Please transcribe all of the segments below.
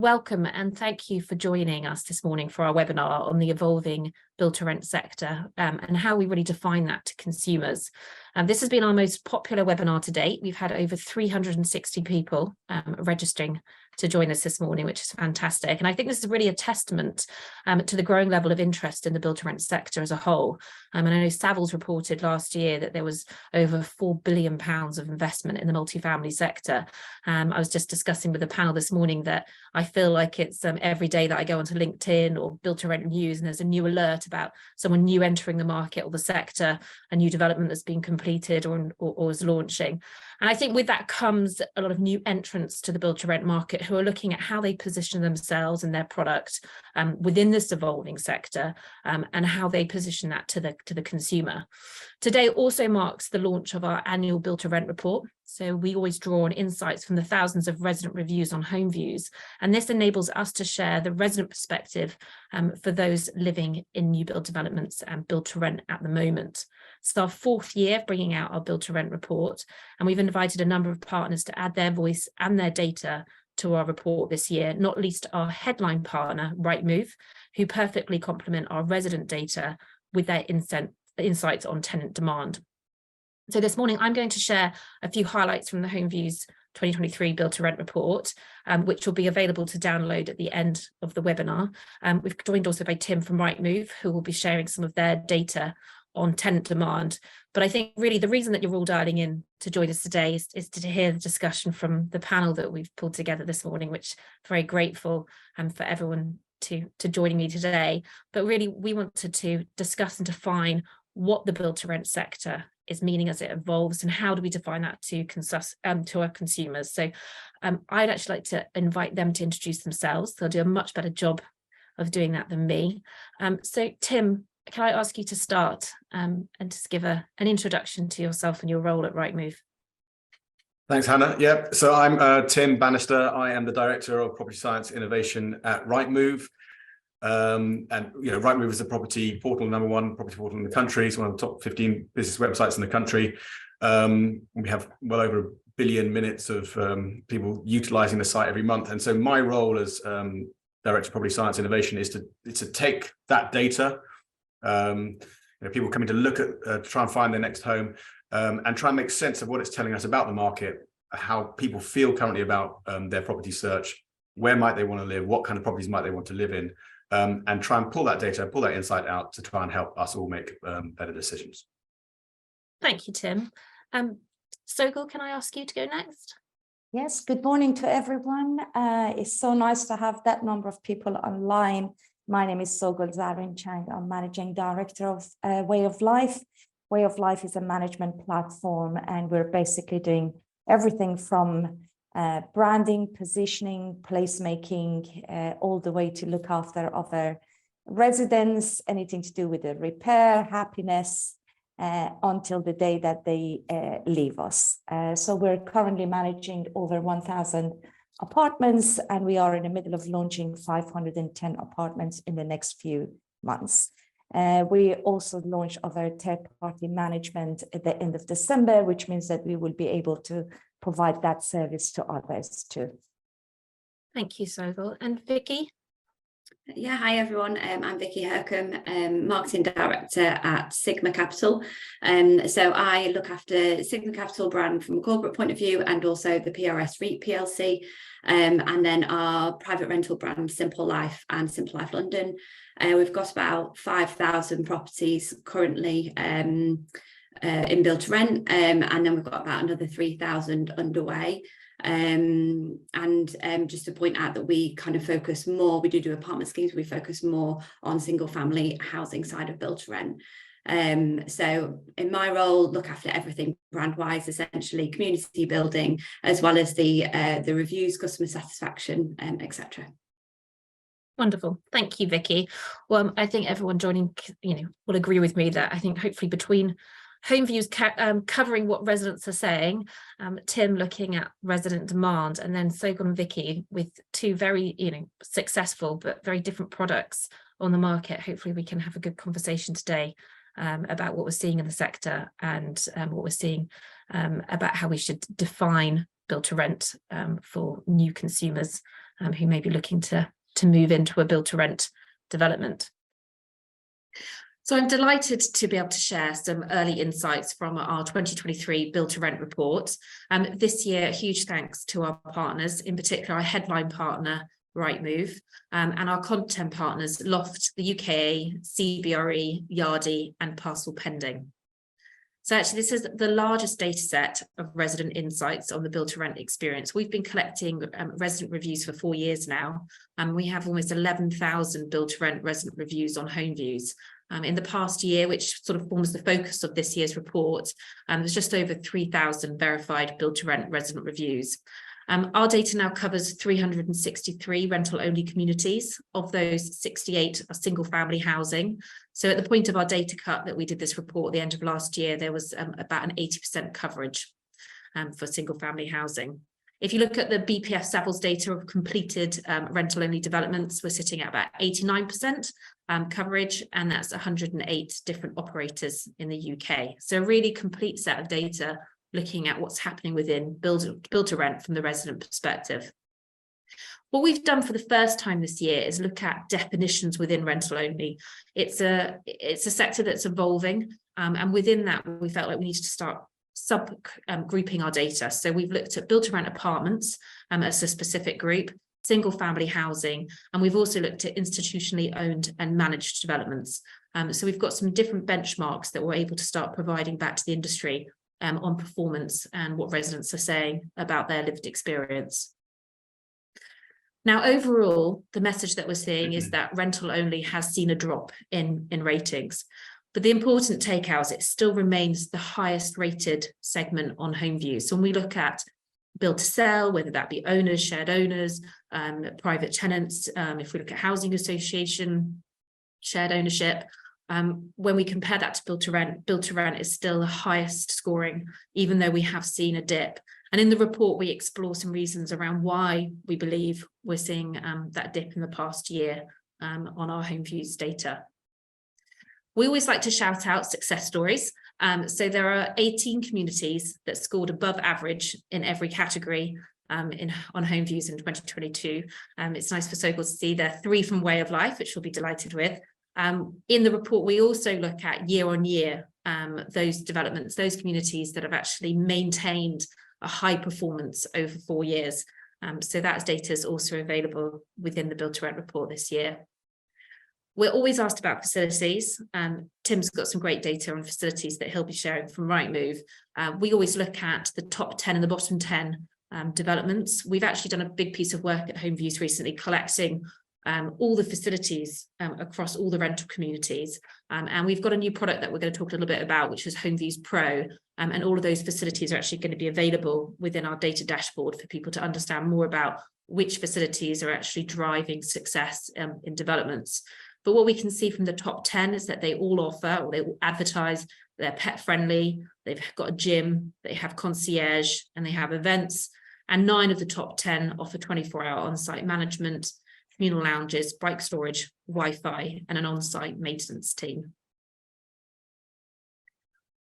Welcome and thank you for joining us this morning for our webinar on the evolving build-to-rent sector and how we really define that to consumers. This has been our most popular webinar to date. We've had over 360 people registering to join us this morning, which is fantastic. And I think this is really a testament to the growing level of interest in the build-to-rent sector as a whole. And I know Savills reported last year that there was over £4 billion of investment in the multifamily sector. I was just discussing with the panel this morning that I feel like it's every day that I go onto LinkedIn or build-to-rent news and there's a new alert about someone new entering the market or the sector, a new development that's been completed or is launching. And I think with that comes a lot of new entrants to the build-to-rent market who are looking at how they position themselves and their product within this evolving sector and how they position that to the consumer. Today also marks the launch of our annual build-to-rent report. So we always draw on insights from the thousands of resident reviews on HomeViews, and this enables us to share the resident perspective for those living in new build developments and build-to-rent at the moment. It's our fourth year bringing out our build-to-rent report, and we've invited a number of partners to add their voice and their data to our report this year, not least our headline partner, Rightmove, who perfectly complement our resident data with their insights on tenant demand. So this morning, I'm going to share a few highlights from the HomeViews 2023 Build-to-Rent report, which will be available to download at the end of the webinar. We've joined also by Tim from Rightmove, who will be sharing some of their data on tenant demand. But I think really the reason that you're all dialing in to join us today is to hear the discussion from the panel that we've pulled together this morning, which I'm very grateful for everyone to joining me today. But really, we wanted to discuss and define what the build-to-rent sector is meaning as it evolves and how do we define that to our consumers. So I'd actually like to invite them to introduce themselves. They'll do a much better job of doing that than me. So Tim, can I ask you to start and just give an introduction to yourself and your role at Rightmove? Thanks, Hannah. Yeah, so I'm Tim Bannister. I am the Director of Property Science Innovation at Rightmove. And Rightmove is the property portal, #1 property portal in the country. It's one of the top 15 business websites in the country. We have well over 1 billion minutes of people utilizing the site every month. And so my role as Director of Property Science Innovation is to take that data, people coming to look at, try and find their next home, and try and make sense of what it's telling us about the market, how people feel currently about their property search, where might they want to live, what kind of properties might they want to live in, and try and pull that data, pull that insight out to try and help us all make better decisions. Thank you, Tim. Sogol, can I ask you to go next? Yes, good morning to everyone. It's so nice to have that number of people online. My name is Sogol Zarinchang. I'm Managing Director of Way of Life. Way of Life is a management platform, and we're basically doing everything from branding, positioning, placemaking, all the way to look after other residents, anything to do with the repair, happiness, until the day that they leave us. So we're currently managing over 1,000 apartments, and we are in the middle of launching 510 apartments in the next few months. We also launched our third-party management at the end of December, which means that we will be able to provide that service to others too. Thank you, Sogol. And Vicky? Yeah, hi everyone. I'm Vicky Hercombe, Marketing Director at Sigma Capital. So I look after Sigma Capital brand from a corporate point of view and also the PRS REIT PLC, and then our private rental brand Simple Life and Simple Life London. We've got about 5,000 properties currently in build to rent, and then we've got about another 3,000 underway. Just to point out that we kind of focus more, we do apartment schemes, we focus more on single family housing side of build to rent. So in my role, look after everything brand wise, essentially community building, as well as the reviews, customer satisfaction, etc. Wonderful. Thank you, Vicky. Well, I think everyone joining, will agree with me that I think hopefully between HomeViews covering what residents are saying, Tim looking at resident demand, and then Sogol and Vicky with two very, successful but very different products on the market. Hopefully we can have a good conversation today about what we're seeing in the sector and what we're seeing about how we should define build to rent for new consumers who may be looking to move into a build to rent development. So I'm delighted to be able to share some early insights from our 2023 Build to Rent report. This year, a huge thanks to our partners, in particular our headline partner, Rightmove, and our content partners, Loft, the UKA, CBRE, Yardi, and Parcel Pending. So actually, this is the largest data set of resident insights on the build to rent experience. We've been collecting resident reviews for 4 years now, and we have almost 11,000 build to rent resident reviews on HomeViews. In the past year, which sort of forms the focus of this year's report, there's just over 3,000 verified build to rent resident reviews. Our data now covers 363 rental-only communities. Of those, 68 are single-family housing. So at the point of our data cut that we did this report at the end of last year, there was about an 80% coverage for single-family housing. If you look at the BPF Savills data of completed rental-only developments, we're sitting at about 89% coverage, and that's 108 different operators in the UK. So a really complete set of data looking at what's happening within build to rent from the resident perspective. What we've done for the first time this year is look at definitions within rental only. It's a sector that's evolving, and within that we felt like we needed to start grouping our data. So we've looked at build to rent apartments as a specific group, single family housing, and we've also looked at institutionally owned and managed developments. So we've got some different benchmarks that we're able to start providing back to the industry on performance and what residents are saying about their lived experience. Now, overall, the message that we're seeing is that rental only has seen a drop in ratings. But the important takeout is it still remains the highest rated segment on HomeViews. So when we look at build to sell, whether that be owners, shared owners, private tenants, if we look at housing association, shared ownership, when we compare that to build to rent is still the highest scoring, even though we have seen a dip. And in the report, we explore some reasons around why we believe we're seeing that dip in the past year on our HomeViews data. We always like to shout out success stories. So there are 18 communities that scored above average in every category on HomeViews in 2022. It's nice for Sogol to see there are 3 from Way of Life, which we'll be delighted with. In the report, we also look at year on year, those developments, those communities that have actually maintained a high performance over 4 years. So that data is also available within the Build to Rent report this year. We're always asked about facilities. Tim's got some great data on facilities that he'll be sharing from Rightmove. We always look at the top 10 and the bottom 10 developments. We've actually done a big piece of work at HomeViews recently, collecting all the facilities across all the rental communities. And we've got a new product that we're going to talk a little bit about, which is HomeViews Pro. And all of those facilities are actually going to be available within our data dashboard for people to understand more about which facilities are actually driving success in developments. But what we can see from the top 10 is that they all offer, or they all advertise, they're pet friendly, they've got a gym, they have concierge, and they have events. And 9 of the top 10 offer 24-hour on-site management, communal lounges, bike storage, Wi-Fi, and an on-site maintenance team.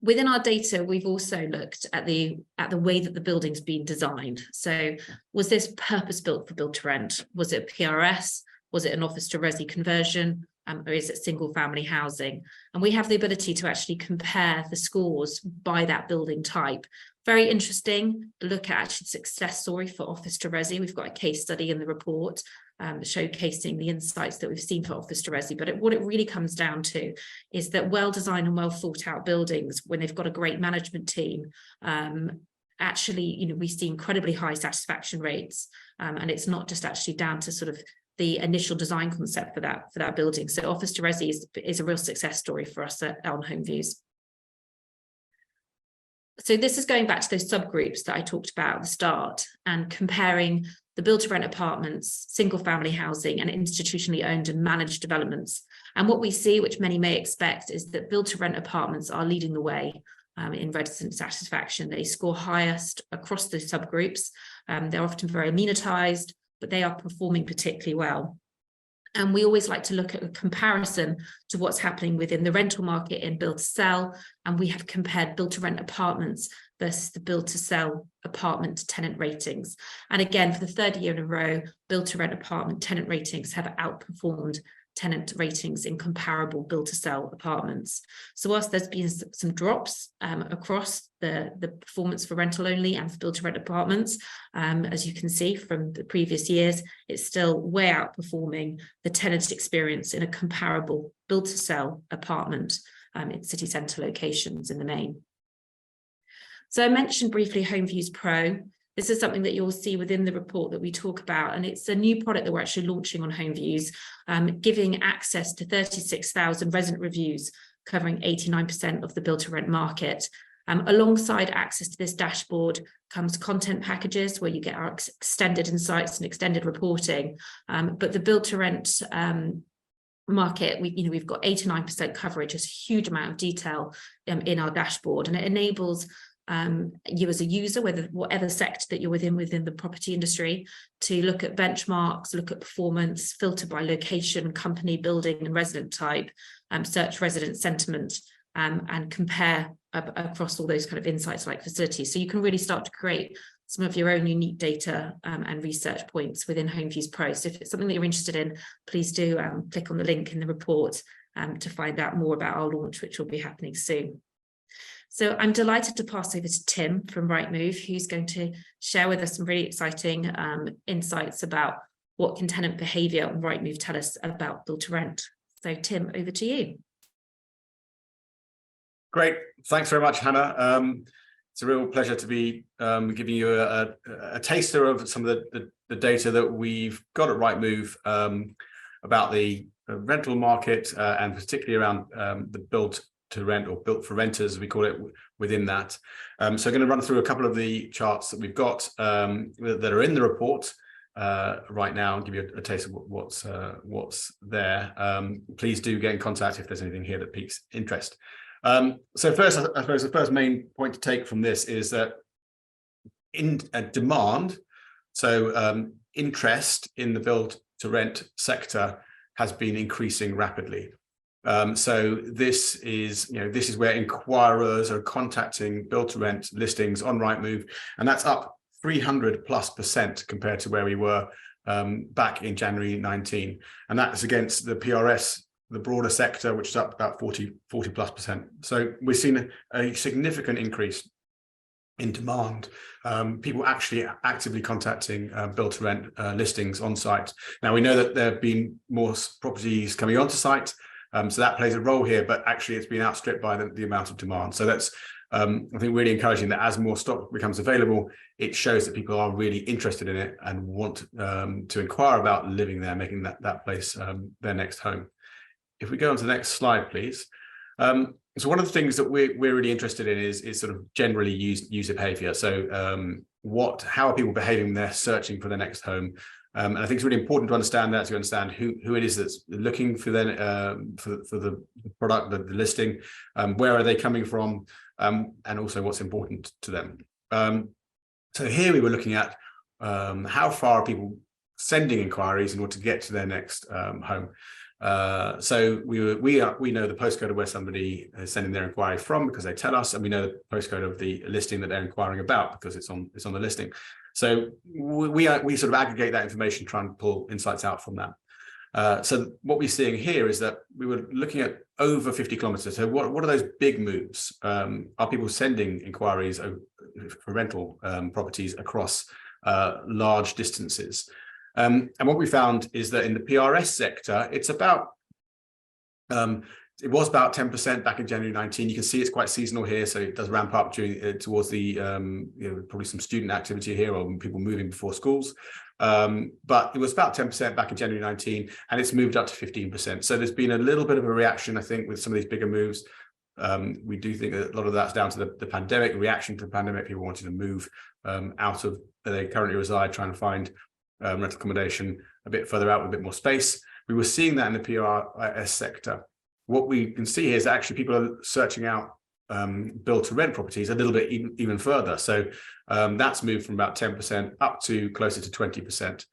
Within our data, we've also looked at the way that the building's been designed. So was this purpose-built for build to rent? Was it PRS? Was it an office to resi conversion? Or is it single family housing? And we have the ability to actually compare the scores by that building type. Very interesting, look at actually success story for office to resi. We've got a case study in the report showcasing the insights that we've seen for office to resi. But what it really comes down to is that well-designed and well thought out buildings, when they've got a great management team, actually, we see incredibly high satisfaction rates. And it's not just actually down to sort of the initial design concept for that building. So office to resi is a real success story for us on HomeViews. So this is going back to those subgroups that I talked about at the start and comparing the build to rent apartments, single family housing, and institutionally owned and managed developments. And what we see, which many may expect, is that build to rent apartments are leading the way in resident satisfaction. They score highest across the subgroups. They're often very amenitized, but they are performing particularly well. And we always like to look at a comparison to what's happening within the rental market in build to sell. And we have compared build to rent apartments versus the build to sell apartment tenant ratings. And again, for the third year in a row, build to rent apartment tenant ratings have outperformed tenant ratings in comparable build to sell apartments. So whilst there's been some drops across the performance for rental only and for build to rent apartments, as you can see from the previous years, it's still way outperforming the tenant experience in a comparable build to sell apartment in city centre locations in the main. So I mentioned briefly HomeViews Pro. This is something that you'll see within the report that we talk about, and it's a new product that we're actually launching on HomeViews, giving access to 36,000 resident reviews, covering 89% of the build-to-rent market. Alongside access to this dashboard comes content packages where you get our extended insights and extended reporting. But the build-to-rent market, we've got 89% coverage, there's a huge amount of detail in our dashboard, and it enables you as a user, whatever sector that you're within the property industry, to look at benchmarks, look at performance, filter by location, company, building and resident type, search resident sentiment, and compare across all those kind of insights like facilities. So you can really start to create some of your own unique data and research points within HomeViews Pro. So if it's something that you're interested in, please do click on the link in the report to find out more about our launch, which will be happening soon. So I'm delighted to pass over to Tim from Rightmove, who's going to share with us some really exciting insights about what can tenant behaviour on Rightmove tell us about build to rent. So Tim, over to you. Great, thanks very much, Hannah. It's a real pleasure to be giving you a taster of some of the data that we've got at Rightmove about the rental market and particularly around the build to rent, or built for renters, as we call it, within that. So I'm going to run through a couple of the charts that we've got that are in the report right now and give you a taste of what's there. Please do get in contact if there's anything here that piques interest. So first, I suppose the first main point to take from this is that in demand, so interest in the build to rent sector has been increasing rapidly. So this is where inquirers are contacting build to rent listings on Rightmove, and that's up 300+% compared to where we were back in January 19, and that's against the PRS, the broader sector, which is up about 40+%. So we've seen a significant increase in demand, people actually actively contacting build to rent listings on site. Now we know that there have been more properties coming onto site, so that plays a role here, but actually it's been outstripped by the amount of demand. So that's, I think, really encouraging that as more stock becomes available, it shows that people are really interested in it and want to inquire about living there, making that place their next home. If we go on to the next slide, please. So one of the things that we're really interested in is sort of generally user behavior. So how are people behaving when they're searching for their next home? And I think it's really important to understand that, to understand who it is that's looking for the product, the listing, where are they coming from, and also what's important to them. So here we were looking at how far are people sending inquiries in order to get to their next home. So we know the postcode of where somebody is sending their inquiry from because they tell us, and we know the postcode of the listing that they're inquiring about because it's on the listing. So we sort of aggregate that information, try and pull insights out from that. So what we're seeing here is that we were looking at over 50 kilometers. So what are those big moves? Are people sending inquiries for rental properties across large distances? And what we found is that in the PRS sector, it's about it was about 10% back in January 19. You can see it's quite seasonal here, so it does ramp up towards the probably some student activity here or people moving before schools. But it was about 10% back in January 19, and it's moved up to 15%. So there's been a little bit of a reaction, I think, with some of these bigger moves. We do think that a lot of that's down to the pandemic, reaction to the pandemic. People wanted to move out of where they currently reside, trying to find rental accommodation a bit further out with a bit more space. We were seeing that in the PRS sector. What we can see here is that actually people are searching out build to rent properties a little bit even further. So that's moved from about 10% up to closer to 20%.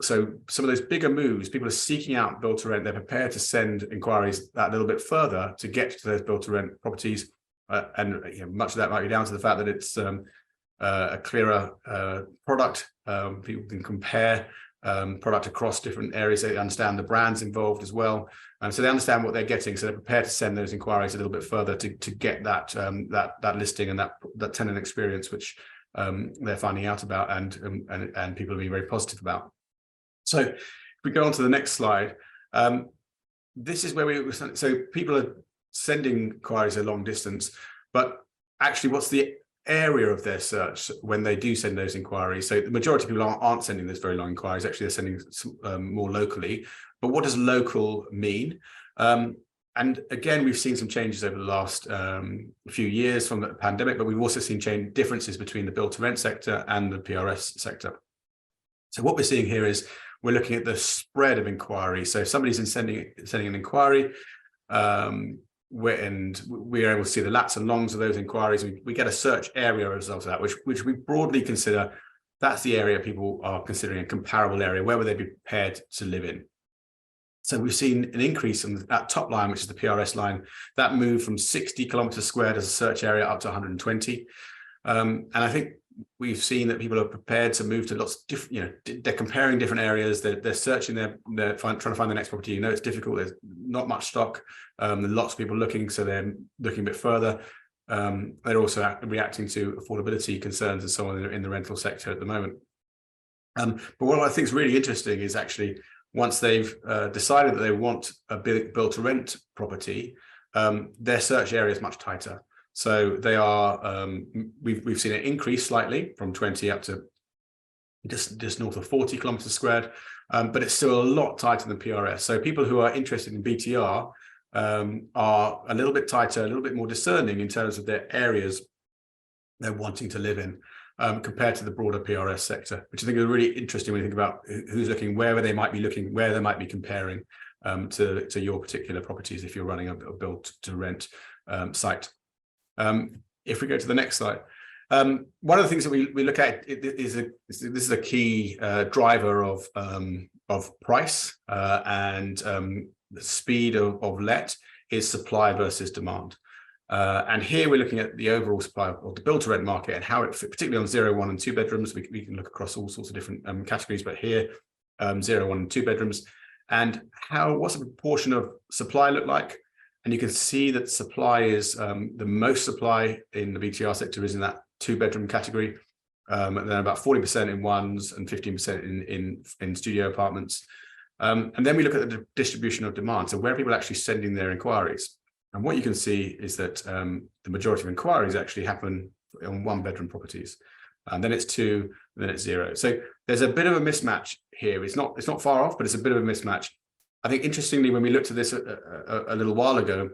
So some of those bigger moves, people are seeking out build to rent. They're prepared to send inquiries that little bit further to get to those build to rent properties and much of that might be down to the fact that it's a clearer product. People can compare product across different areas. They understand the brands involved as well, so they understand what they're getting. So they're prepared to send those inquiries a little bit further to get that that listing and that tenant experience, which they're finding out about, and people are being very positive about. So if we go on to the next slide, this is where so people are sending inquiries a long distance, but actually what's the area of their search when they do send those inquiries? So the majority of people aren't sending those very long inquiries. Actually, they're sending more locally. But what does local mean? And again, we've seen some changes over the last few years from the pandemic, but we've also seen differences between the build-to-rent sector and the PRS sector. So what we're seeing here is we're looking at the spread of inquiry. So if somebody's sending an inquiry, we're able to see the lats and longs of those inquiries. We get a search area result of that, which we broadly consider that's the area people are considering a comparable area. Where would they be prepared to live in? So we've seen an increase in that top line, which is the PRS line, that moved from 60 kilometers squared as a search area up to 120. And I think we've seen that people are prepared to move to lots of different, they're comparing different areas, they're searching, they're trying to find the next property. It's difficult, there's not much stock, there's lots of people looking, so they're looking a bit further. They're also reacting to affordability concerns and so on in the rental sector at the moment. But what I think is really interesting is actually once they've decided that they want a build-to-rent property, their search area is much tighter. So they are, we've seen it increase slightly from 20 up to just north of 40 kilometers squared, but it's still a lot tighter than PRS. So people who are interested in BTR are a little bit tighter, a little bit more discerning in terms of their areas they're wanting to live in, compared to the broader PRS sector, which I think is really interesting when you think about who's looking, where they might be looking, where they might be comparing to your particular properties if you're running a build-to-rent site. If we go to the next slide, one of the things that we look at this is a key driver of price and the speed of let is supply versus demand. And here we're looking at the overall supply of the build-to-rent market and how it fit, particularly on 0, 1 and 2 bedrooms. We can look across all sorts of different categories, but here 0, 1 and 2 bedrooms, and what's the proportion of supply look like? And you can see that supply is the most supply in the BTR sector is in that 2-bedroom category, and then about 40% in ones and 15% in studio apartments. And then we look at the distribution of demand, so where are people actually sending their inquiries? And what you can see is that the majority of inquiries actually happen on 1-bedroom properties, and then it's 2, and then it's 0. So there's a bit of a mismatch here. It's not far off, but it's a bit of a mismatch. I think interestingly, when we looked at this a little while ago,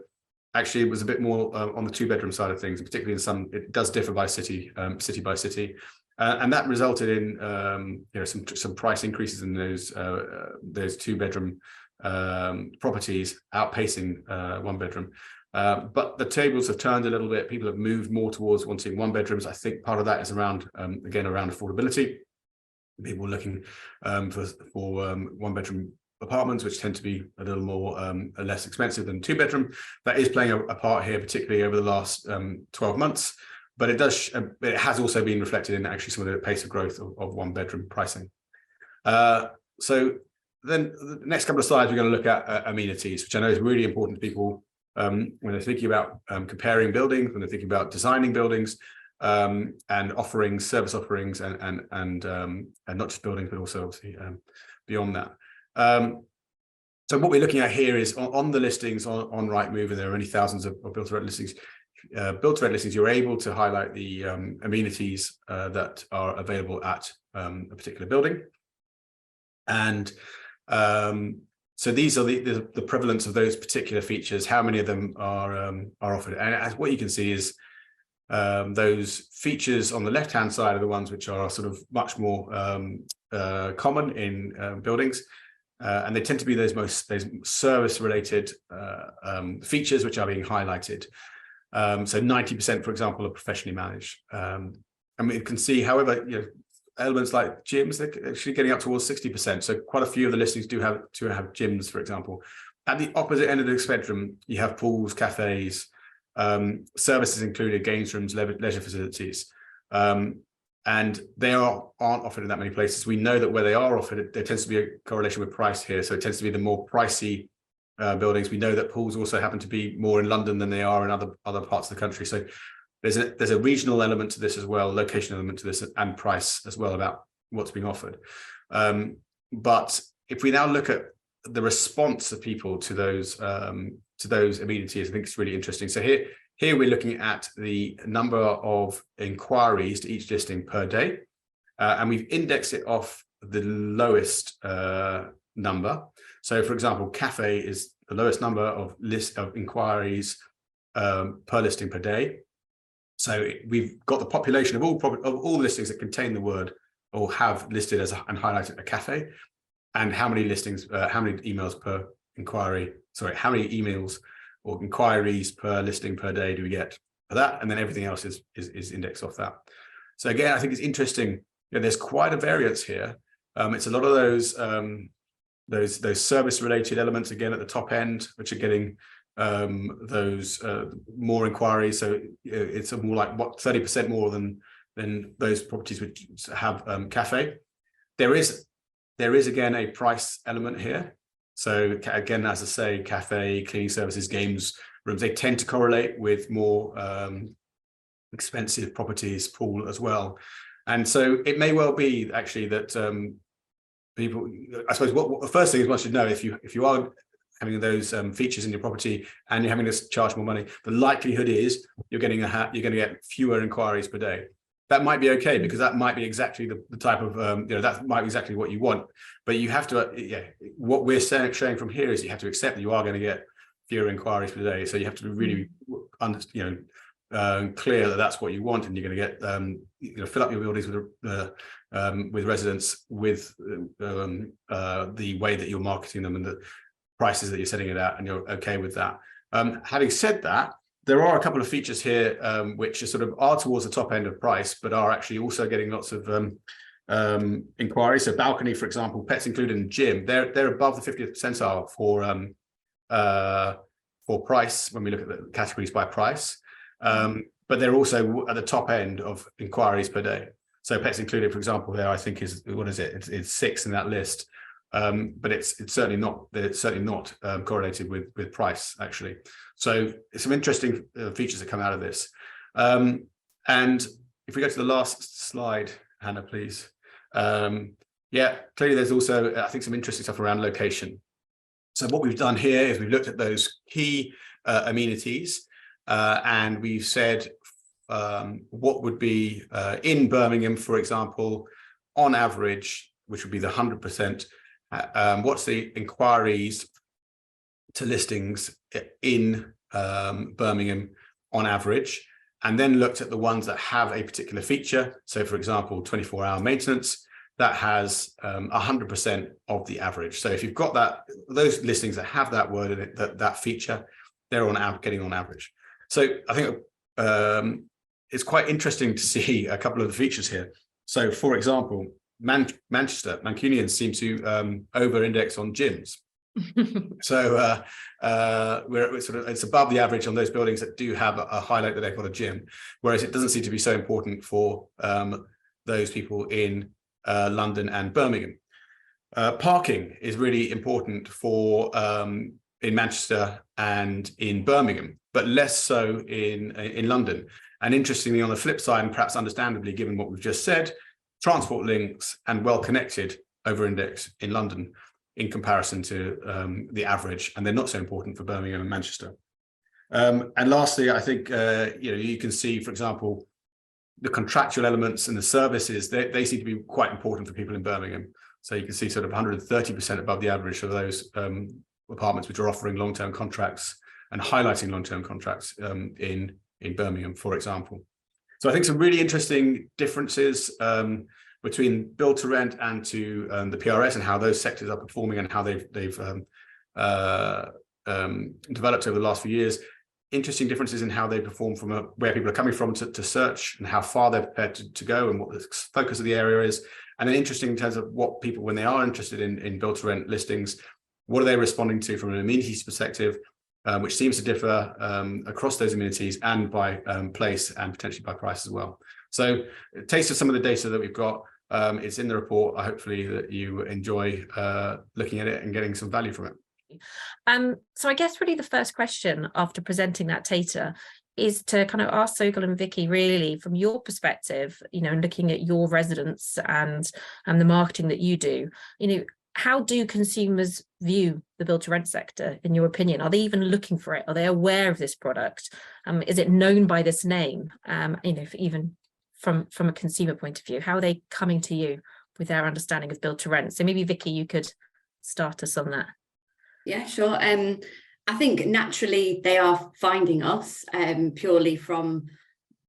actually it was a bit more on the 2-bedroom side of things, particularly in some, it does differ by city, city by city. And that resulted in some price increases in those 2-bedroom properties outpacing 1-bedroom. But the tables have turned a little bit. People have moved more towards wanting 1-bedrooms. I think part of that is around again around affordability. People looking for 1-bedroom apartments, which tend to be a little more less expensive than 2-bedroom. That is playing a part here, particularly over the last 12 months. But it has also been reflected in actually some of the pace of growth of 1-bedroom pricing. So then the next couple of slides, we're going to look at amenities, which I know is really important to people when they're thinking about comparing buildings, when they're thinking about designing buildings and offering service offerings and not just buildings, but also obviously beyond that. So what we're looking at here is on the listings on Rightmove, and there are only thousands of build-to-rent listings. Build-to-rent listings, you're able to highlight the amenities that are available at a particular building, and so these are the prevalence of those particular features. How many of them are offered? And as what you can see is those features on the left-hand side are the ones which are sort of much more common in buildings. And they tend to be those service-related features which are being highlighted. So 90%, for example, are professionally managed. And we can see, however, elements like gyms, they're actually getting up towards 60%. So quite a few of the listings do have gyms, for example. At the opposite end of the spectrum, you have pools, cafes, Services included games rooms, leisure facilities. And they aren't offered in that many places. We know that where they are offered, there tends to be a correlation with price here. So it tends to be the more pricey buildings. We know that pools also happen to be more in London than they are in other parts of the country. So there's a regional element to this as well, location element to this, and price as well about what's being offered. But if we now look at the response of people to those amenities, I think it's really interesting. So here we're looking at the number of inquiries to each listing per day, and we've indexed it off the lowest number. So, for example, cafe is the lowest number of inquiries per listing per day. So we've got the population of all listings that contain the word or have listed as and highlighted a cafe, and how many listings, how many emails per inquiry. Sorry, how many emails or inquiries per listing per day do we get for that? And then everything else is indexed off that. So again, I think it's interesting. There's quite a variance here. It's a lot of those service related elements again at the top end, which are getting those more inquiries. So it's more like 30% more than those properties which have cafe. There is again a price element here. So again, as I say, cafe, cleaning services, games rooms, they tend to correlate with more expensive properties, pool as well. And so it may well be actually that people, I suppose what the first thing is one should know, if you are having those features in your property and you're having to charge more money, the likelihood is you're going to get fewer inquiries per day. That might be okay, because that might be exactly the type of that might be exactly what you want. But you have to what we're showing from here is you have to accept that you are going to get fewer inquiries per day. So you have to be really clear that that's what you want, and you're going to get fill up your buildings with residents with the way that you're marketing them and the prices that you're setting it at, and you're okay with that. Having said that, there are a couple of features here which are towards the top end of price, but are actually also getting lots of inquiries. So balcony, for example, pets included in gym, they're above the 50th percentile for price when we look at the categories by price. But they're also at the top end of inquiries per day. So pets included, for example, there I think is, what is it? It's 6 in that list. But it's certainly not correlated with price actually. So it's some interesting features that come out of this. And if we go to the last slide, Hannah, please. Clearly there's also I think some interesting stuff around location. So what we've done here is we've looked at those key amenities and we've said what would be in Birmingham, for example, on average, which would be the 100%. What's the inquiries to listings in Birmingham on average, and then looked at the ones that have a particular feature. So for example, 24-hour maintenance, that has 100% of the average. So if you've got those listings that have that word in it, that feature, they're getting on average. So I think it's quite interesting to see a couple of the features here. So for example, Manchester, Mancunians seem to over-index on gyms. So it's above the average on those buildings that do have a highlight that they've got a gym, whereas it doesn't seem to be so important for those people in London and Birmingham. Parking is really important for in Manchester and in Birmingham, but less so in London. And interestingly, on the flip side, and perhaps understandably given what we've just said, transport links and well-connected over-index in London in comparison to the average, and they're not so important for Birmingham and Manchester. And lastly, I think you can see, for example, the contractual elements and the services, they seem to be quite important for people in Birmingham. So you can see sort of 130% above the average of those apartments which are offering long-term contracts and highlighting long-term contracts in Birmingham, for example. So I think some really interesting differences between build to rent and to the PRS, and how those sectors are performing and how they've developed over the last few years. Interesting differences in how they perform from where people are coming from to search, and how far they're prepared to go, and what the focus of the area is. And then interesting in terms of what people, when they are interested in build to rent listings, what are they responding to from an amenities perspective, which seems to differ across those amenities and by place and potentially by price as well. So a taste of some of the data that we've got. It's in the report. Hopefully that you enjoy looking at it and getting some value from it. So I guess really the first question after presenting that data is to kind of ask Sogol and Vicky, really from your perspective, and looking at your residents and the marketing that you do, how do consumers view the build to rent sector, in your opinion? Are they even looking for it? Are they aware of this product? Is it known by this name? Even from a consumer point of view, how are they coming to you with their understanding of build to rent? So maybe Vicky, you could start us on that. Yeah, sure. I think naturally they are finding us purely from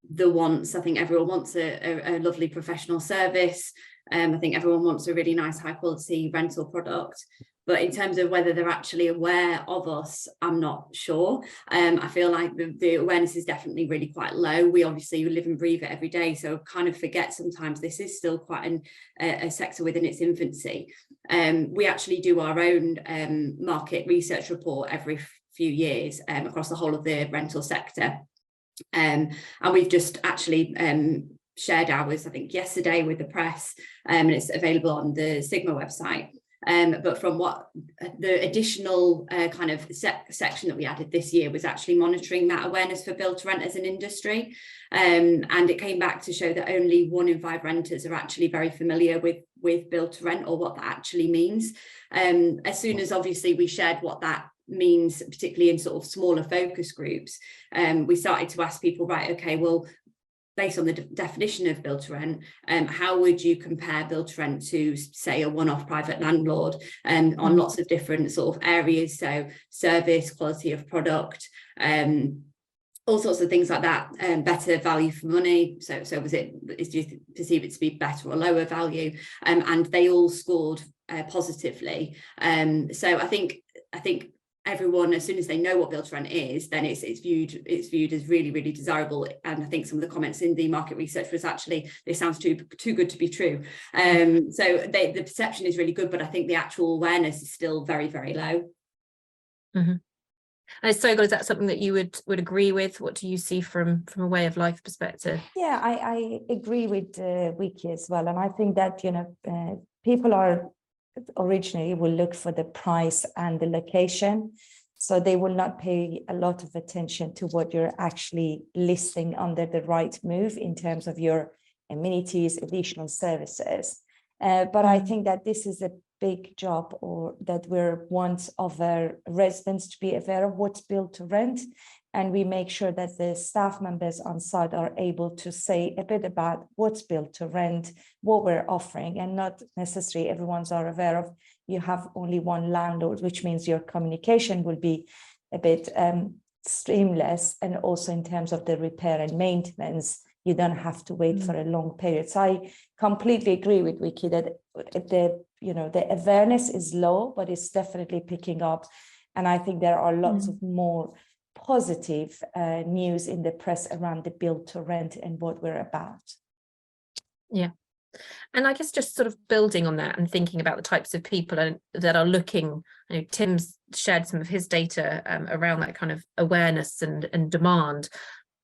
the wants. I think everyone wants a lovely professional service. I think everyone wants a really nice high quality rental product. But in terms of whether they're actually aware of us, I'm not sure. I feel like the awareness is definitely really quite low. We obviously live and breathe it every day, so kind of forget sometimes this is still quite a sector within its infancy. We actually do our own market research report every few years across the whole of the rental sector. And we've just actually shared ours, I think, yesterday with the press, and it's available on the Sigma website. But from what the additional kind of section that we added this year was actually monitoring that awareness for build to rent as an industry. And it came back to show that only 1 in 5 renters are actually very familiar with build to rent or what that actually means. As soon as obviously we shared what that means, particularly in sort of smaller focus groups, we started to ask people, right, okay, well, based on the definition of build to rent, how would you compare build to rent to, say, a one-off private landlord on lots of different sort of areas? So service, quality of product, all sorts of things like that, better value for money. So do you perceive it to be better or lower value? And they all scored positively. So I think everyone, as soon as they know what build to rent is, then it's viewed as really, really desirable. And I think some of the comments in the market research was actually, this sounds too good to be true. So the perception is really good, but I think the actual awareness is still very, very low. Mm-hmm. And so, is that something that you would agree with? What do you see from a way of life perspective? Yeah, I agree with Vicky as well. And I think that, people are originally will look for the price and the location. So they will not pay a lot of attention to what you're actually listing under the Rightmove in terms of your amenities, additional services. But I think that this is a big job, or that we want of our residents to be aware of what's built to rent. And we make sure that the staff members on site are able to say a bit about what's built to rent, what we're offering, and not necessarily everyone's are aware of you have only one landlord, which means your communication will be a bit seamless. And also in terms of the repair and maintenance, you don't have to wait for a long period. So I completely agree with Vicky that the awareness is low, but it's definitely picking up. And I think there are lots of more positive news in the press around the build to rent and what we're about. Yeah. And I guess just sort of building on that and thinking about the types of people that are looking, Tim's shared some of his data around that kind of awareness and demand.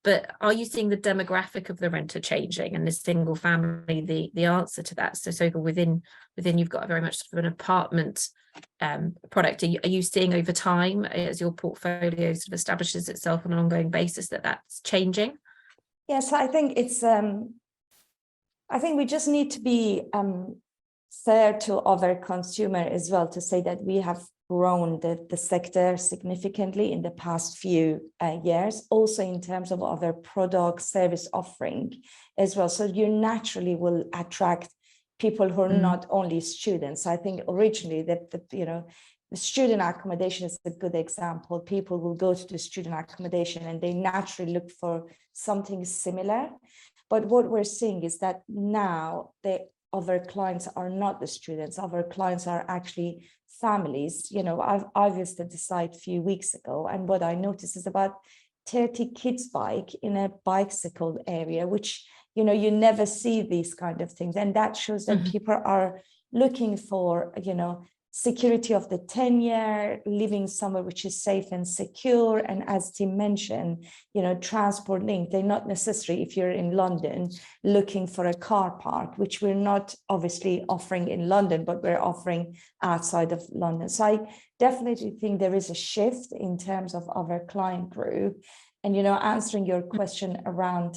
But are you seeing the demographic of the renter changing, and the single family the answer to that? So within you've got very much sort of an apartment product. Are you seeing over time, as your portfolio sort of establishes itself on an ongoing basis, that's changing? Yes, I think it's I think we just need to be fair to other consumer as well, to say that we have grown the sector significantly in the past few years, also in terms of other product service offering as well. So you naturally will attract people who are not only students. I think originally the student accommodation is a good example. People will go to the student accommodation and they naturally look for something similar. But what we're seeing is that now the other clients are not the students. Other clients are actually families. I visited the site a few weeks ago, and what I noticed is about 30 kids bike in a bicycle area, which you never see these kind of things. And that shows that people are looking for security of the tenure, living somewhere which is safe and secure. And as Tim mentioned, you know, transport link, they're not necessary if you're in London looking for a car park, which we're not obviously offering in London, but we're offering outside of London. So I definitely think there is a shift in terms of our client group. And, you know, answering your question around,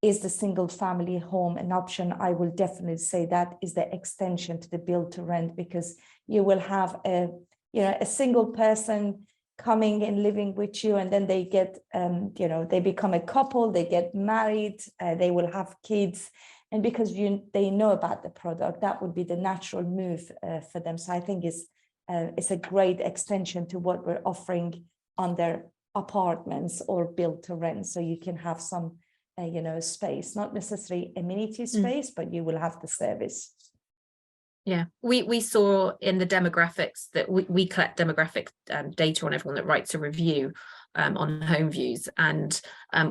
is the single family home an option? I will definitely say that is the extension to the build to rent, because you will have a, you know, a single person coming and living with you, and then they get, you know, they become a couple, they get married, they will have kids. And because they know about the product, that would be the natural move for them. So I think it's a great extension to what we're offering on their apartments or build to rent. So you can have some you know, space, not necessarily amenity space, but you will have the service. Yeah, we saw in the demographics that we collect demographic data on everyone that writes a review on HomeViews, and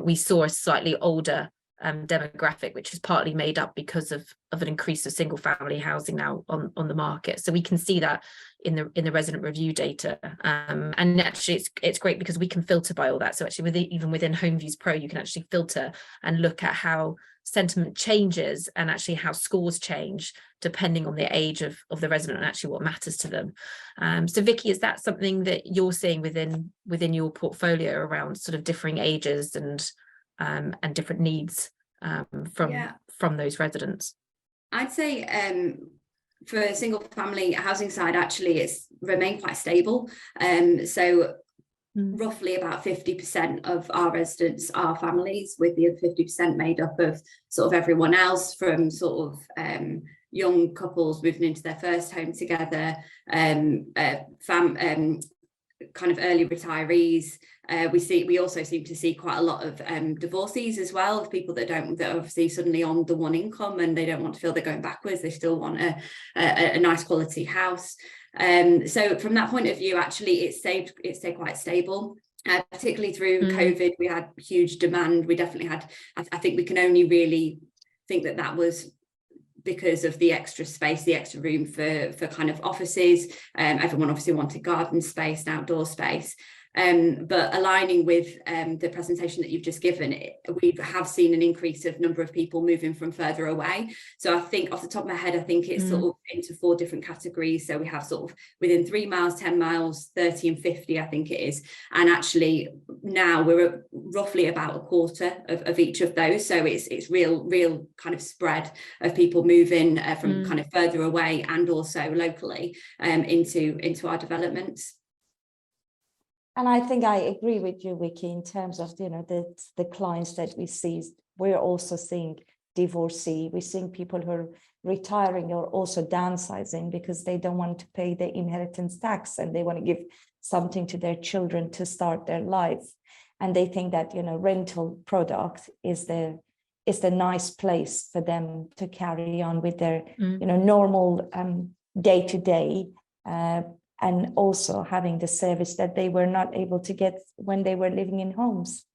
we saw a slightly older demographic, which is partly made up because of an increase of single family housing now on the market. So we can see that in the resident review data, and actually it's great because we can filter by all that. So actually even within HomeViews Pro, you can actually filter and look at how sentiment changes and actually how scores change depending on the age of the resident and actually what matters to them. So Vicky, is that something that you're seeing within your portfolio around sort of differing ages and different needs from those residents? I'd say for a single family housing side, actually it's remained quite stable. So roughly about 50% of our residents are families, with the other 50% made up of sort of everyone else, from sort of young couples moving into their first home together, kind of early retirees. We also seem to see quite a lot of divorcees as well, of people that are obviously suddenly on the one income and they don't want to feel they're going backwards. They still want a nice quality house. So from that point of view, actually it stayed quite stable. Particularly through COVID, we had huge demand. We definitely had, I think we can only really think that was because of the extra space, the extra room for kind of offices. Everyone obviously wanted garden space and outdoor space. But aligning with the presentation that you've just given, we have seen an increase of number of people moving from further away. So I think off the top of my head, I think it's sort of into 4 different categories. So we have sort of within 3 miles, 10 miles, 30 and 50, I think it is. And actually now we're at roughly about a quarter of each of those. So it's real kind of spread of people moving from kind of further away and also locally into our developments. And I think I agree with you, Vicky, in terms of, you know, the clients that we see. We're also seeing divorcee. We're seeing people who are retiring or also downsizing because they don't want to pay the inheritance tax and they want to give something to their children to start their life. And they think that, you know, rental product is the nice place for them to carry on with their, you know, normal day-to-day. And also having the service that they were not able to get when they were living in homes.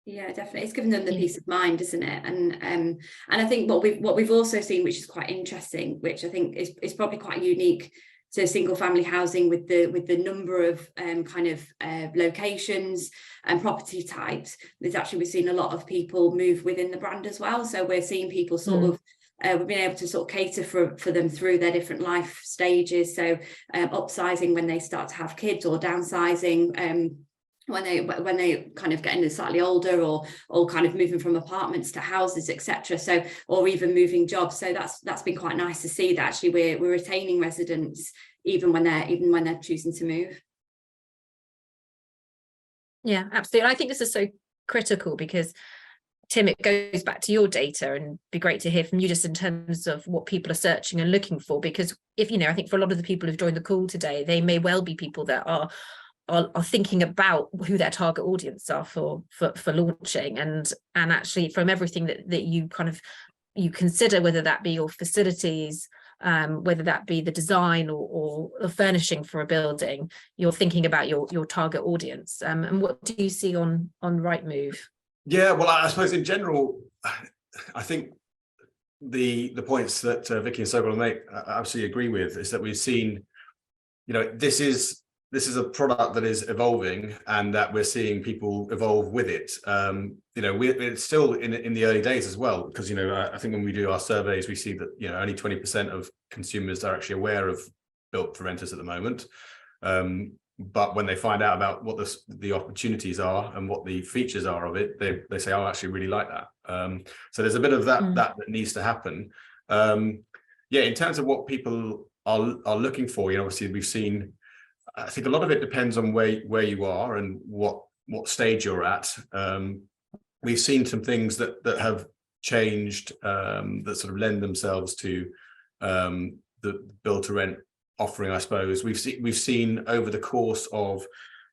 Yeah, definitely. It's given them the peace of mind, isn't it? And I think what we've also seen, which is quite interesting, which I think is probably quite unique to single family housing, with the number of kind of locations and property types, there's actually, we've seen a lot of people move within the brand as well. So we're seeing people sort of we've been able to sort of cater for them through their different life stages. So upsizing when they start to have kids, or downsizing when they kind of getting slightly older, or kind of moving from apartments to houses, etc. So, or even moving jobs. So that's been quite nice to see that actually we're retaining residents even when they're choosing to move. Yeah, absolutely. I think this is so critical because, Tim, it goes back to your data, and it'd be great to hear from you just in terms of what people are searching and looking for. Because if, you know, I think for a lot of the people who've joined the call today, they may well be people that are thinking about who their target audience are for launching, and actually from everything that you kind of consider, whether that be your facilities, whether that be the design or the furnishing for a building, you're thinking about your target audience. And what do you see on Rightmove? Yeah, well, I suppose in general, I think the points that Vicky and Sogol make, I absolutely agree with, is that we've seen this is a product that is evolving, and that we're seeing people evolve with it. It's still in the early days as well, because I think when we do our surveys, we see that only 20% of consumers are actually aware of built for renters at the moment. But when they find out about what the opportunities are and what the features are of it, they say, "Oh, I actually really like that." So there's a bit of that needs to happen. In terms of what people are looking for, obviously we've seen. I think a lot of it depends on where you are and what stage you're at. We've seen some things that have changed, that sort of lend themselves to the build to rent offering, I suppose. We've seen over the course of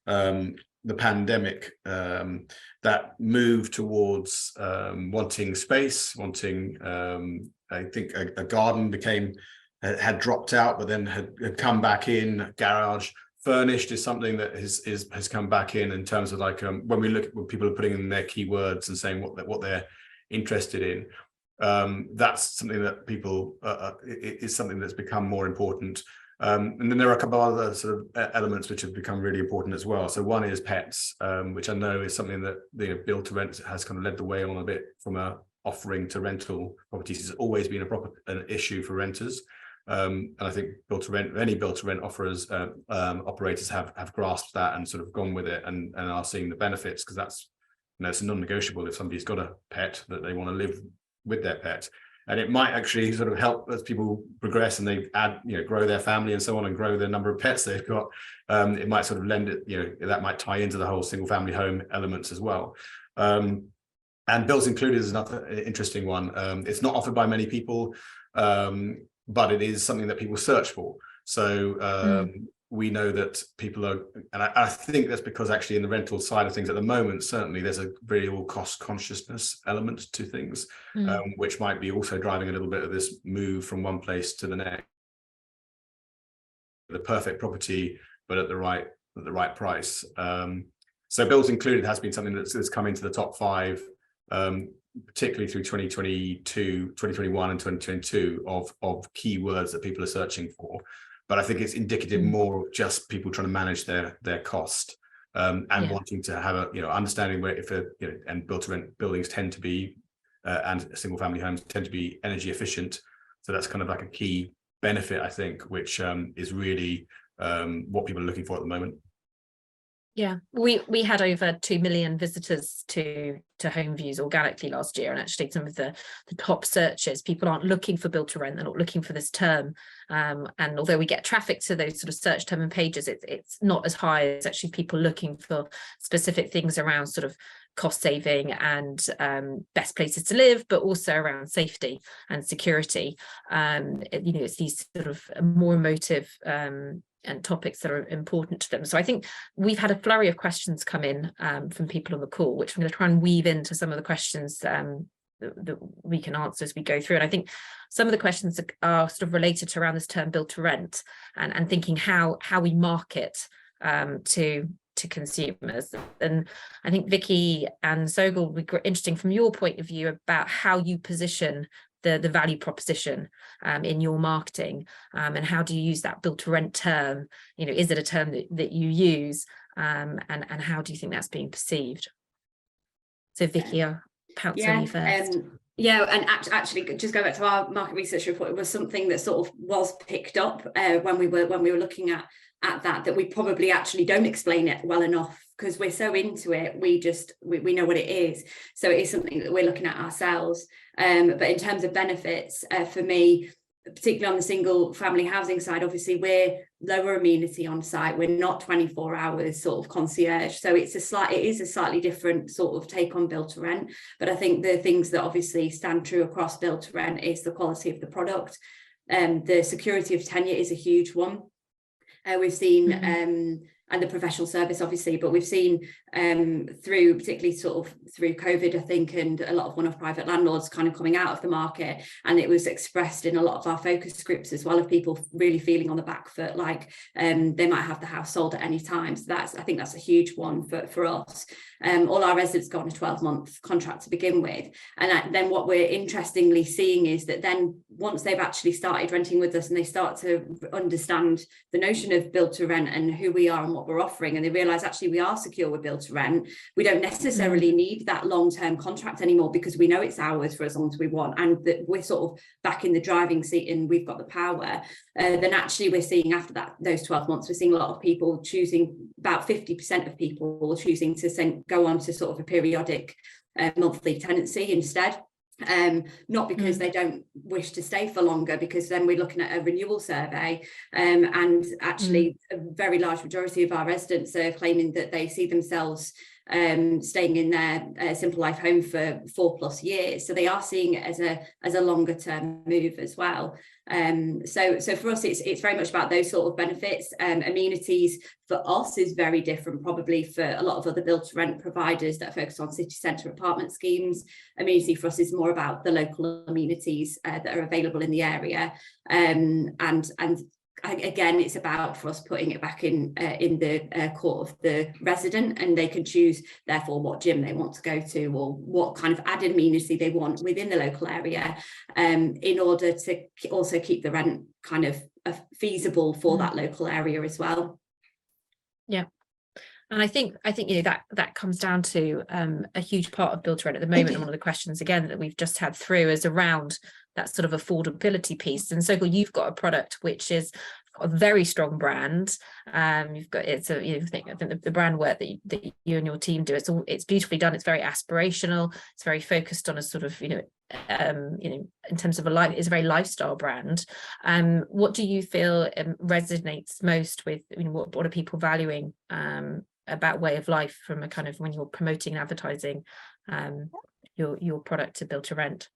the pandemic that move towards wanting space, wanting I think a garden had dropped out, but then had come back in. Garage furnished is something that has come back in terms of like when we look at when people are putting in their keywords and saying what they're interested in. That's something that people is something that's become more important. And then there are a couple of other sort of elements which have become really important as well. So one is pets, which I know is something that the build to rent has kind of led the way on a bit from a offering to rental properties. Has always been an issue for renters. And I think any build to rent offerers, operators have grasped that and sort of gone with it and are seeing the benefits, because that's, it's non-negotiable if somebody's got a pet that they want to live with their pet. And it might actually sort of help as people progress and they grow their family and so on, and grow the number of pets they've got. It might sort of lend it, that might tie into the whole single family home elements as well. And bills included is another interesting one. It's not offered by many people, but it is something that people search for. So we know that people are, and I think that's because actually in the rental side of things at the moment, certainly there's a real cost consciousness element to things, which might be also driving a little bit of this move from one place to the next. The perfect property, but at the right price. So bills included has been something that's come into the top 5, particularly through 2022, 2021 and 2022 of keywords that people are searching for. But I think it's indicative more of just people trying to manage their cost, and wanting to have understanding where and build to rent buildings tend to be and single family homes tend to be energy efficient. So that's kind of like a key benefit, I think, which is really what people are looking for at the moment. Yeah, we had over 2 million visitors to HomeViews organically last year, and actually some of the top searches, people aren't looking for build to rent, they're not looking for this term, and although we get traffic to those sort of search term and pages, it's not as high as actually people looking for specific things around sort of cost saving and best places to live, but also around safety and security. It's these sort of more emotive and topics that are important to them. So I think we've had a flurry of questions come in from people on the call, which I'm going to try and weave into some of the questions that we can answer as we go through. And I think some of the questions are sort of related to around this term build to rent and thinking how we market to consumers. And I think Vicky and Sogol would be interesting from your point of view about how you position the value proposition in your marketing, and how do you use that build to rent term? Is it a term that you use, and how do you think that's being perceived? So Vicky, I'll pounce on you first. And actually, just go back to our market research report. It was something that sort of was picked up when we were looking at that we probably actually don't explain it well enough, because we're so into it, we know what it is. So it is something that we're looking at ourselves. But in terms of benefits, for me, particularly on the single family housing side, obviously we're lower amenity on site. We're not 24 hours sort of concierge. So it is a slightly different sort of take on build to rent. But I think the things that obviously stand true across build to rent is the quality of the product. The security of tenure is a huge one. We've seen the professional service, obviously. But we've seen through, particularly sort of through COVID, I think, and a lot of one-off private landlords kind of coming out of the market, and it was expressed in a lot of our focus groups as well, of people really feeling on the back foot, like they might have the house sold at any time. So I think that's a huge one for us. All our residents go on a 12-month contract to begin with, and then what we're interestingly seeing is that then once they've actually started renting with us and they start to understand the notion of build to rent and who we are and what we're offering, and they realize actually we are secure with build to rent, we don't necessarily need that long-term contract anymore, because we know it's ours for as long as we want, and that we're sort of back in the driving seat and we've got the power. Then actually we're seeing after those 12 months, we're seeing a lot of people choosing, about 50% of people choosing to go on to sort of a periodic monthly tenancy instead. Not because they don't wish to stay for longer, because then we're looking at a renewal survey, and actually a very large majority of our residents are claiming that they see themselves staying in their Simple Life home for 4+ years. So they are seeing it as a longer term move as well. So for us, it's very much about those sort of benefits. Amenities for us is very different probably for a lot of other build to rent providers that focus on city centre apartment schemes. Amenity for us is more about the local amenities that are available in the area, and again, it's about, for us, putting it back in the court of the resident, and they can choose therefore what gym they want to go to, or what kind of added amenity they want within the local area, in order to also keep the rent kind of feasible for that local area as well. Yeah. And I think that comes down to a huge part of build to rent at the moment. And one of the questions again that we've just had through is around that sort of affordability piece. And so you've got a product which is a very strong brand. You've got I think the brand work that you and your team do, it's beautifully done. It's very aspirational. It's very focused on a sort of in terms of it's a very lifestyle brand. What do you feel resonates most with what are people valuing about way of life from a kind of when you're promoting and advertising your product to build to rent?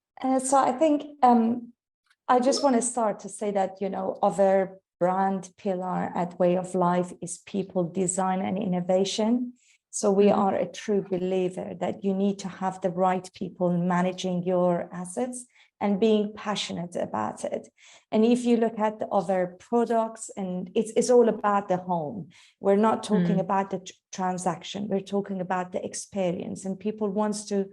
So I think I just want to start to say that other brand pillar at Way of Life is people, design and innovation. So we are a true believer that you need to have the right people managing your assets and being passionate about it. And if you look at the other products, and it's all about the home. We're not talking about the transaction. We're talking about the experience, and people wants to,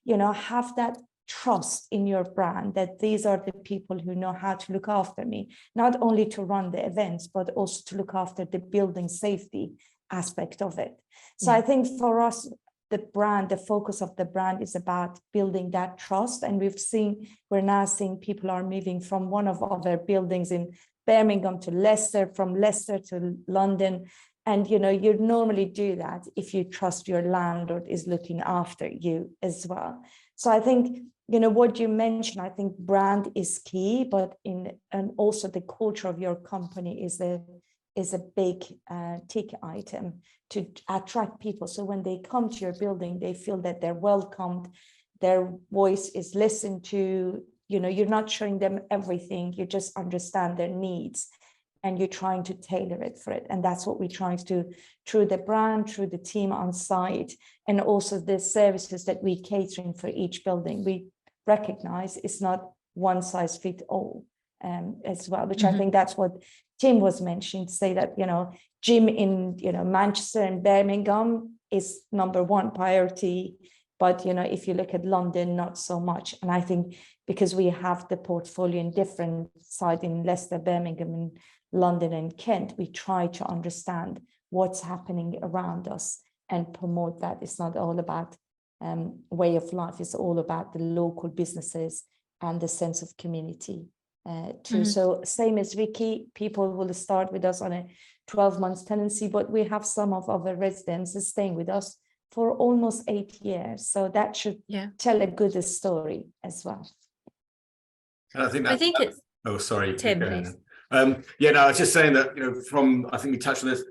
have that trust in your brand, that these are the people who know how to look after me, not only to run the events, but also to look after the building safety aspect of it. So I think for us, the focus of the brand is about building that trust. And we're now seeing people are moving from one of our buildings in Birmingham to Leicester, from Leicester to London. And, you'd normally do that if you trust your landlord is looking after you as well. So I think, what you mentioned, I think brand is key, and also the culture of your company is a big tick item to attract people. So when they come to your building, they feel that they're welcomed, their voice is listened to, you're not showing them everything, you just understand their needs and you're trying to tailor it for it. And that's what we're trying to do through the brand, through the team on site, and also the services that we're catering for each building. We recognize it's not one size fits all as well, which I think that's what Tim was mentioning, to say that, gym in, Manchester and Birmingham is number one priority. But, if you look at London, not so much. And I think because we have the portfolio in different sites in Leicester, Birmingham, and London and Kent, we try to understand what's happening around us and promote that. It's not all about Way of Life. It's all about the local businesses and the sense of community too. So same as Vicky, people will start with us on a 12 months tenancy, but we have some of our residents staying with us for almost 8 years. So that should tell a good story as well. And I think it's... Oh, sorry. Tim, please. I was just saying that, I think we touched on this,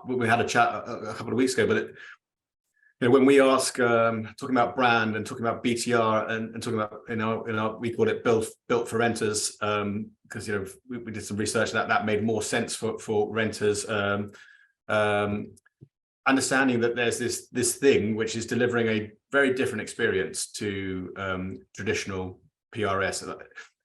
when we had a chat a couple of weeks ago, but when we ask, talking about brand and talking about BTR and talking about, in our we call it built for renters, because, we did some research that made more sense for renters. understanding that there's this thing which is delivering a very different experience to traditional PRS.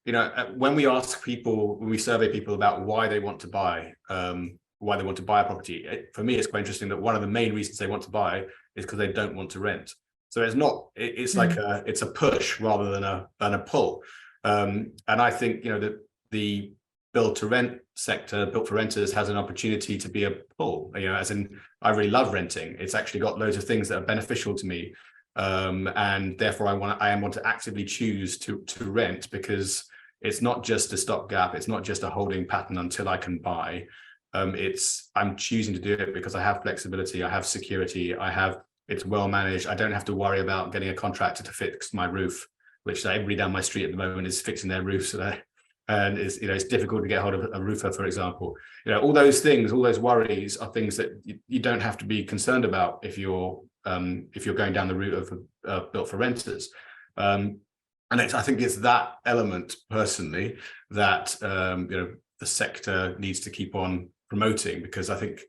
You know, when we ask people, when we survey people about why they want to buy a property, for me, it's quite interesting that one of the main reasons they want to buy is because they don't want to rent. So it's not, it's like it's a push rather than a pull. And I think, you know, that the build to rent sector, built for renters, has an opportunity to be a pull, you know, as in, I really love renting. It's actually got loads of things that are beneficial to me. And therefore I want to actively choose to rent, because it's not just a stopgap. It's not just a holding pattern until I can buy. I'm choosing to do it because I have flexibility. I have security. It's well managed. I don't have to worry about getting a contractor to fix my roof, which everybody down my street at the moment is fixing their roofs. And it's difficult to get hold of a roofer, for example. You know, all those things, all those worries are things that you don't have to be concerned about if you're going down the route of built for renters. And I think it's that element personally that the sector needs to keep on promoting, because I think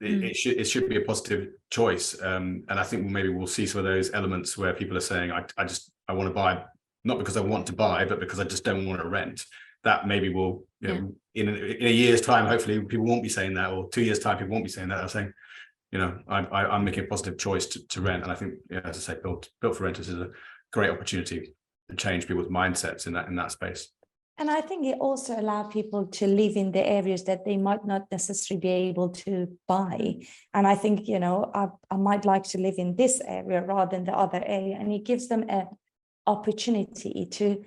it should be a positive choice. And I think maybe we'll see some of those elements where people are saying, I want to buy, not because I want to buy, but because I just don't want to rent. That maybe will, in a year's time, hopefully people won't be saying that, or 2 years' time people won't be saying that. They're saying, you know, I'm making a positive choice to rent. And I think, as I say, built for renters is a great opportunity to change people's mindsets in that space. And I think it also allows people to live in the areas that they might not necessarily be able to buy. And I think, you know, I might like to live in this area rather than the other area. And it gives them an opportunity to,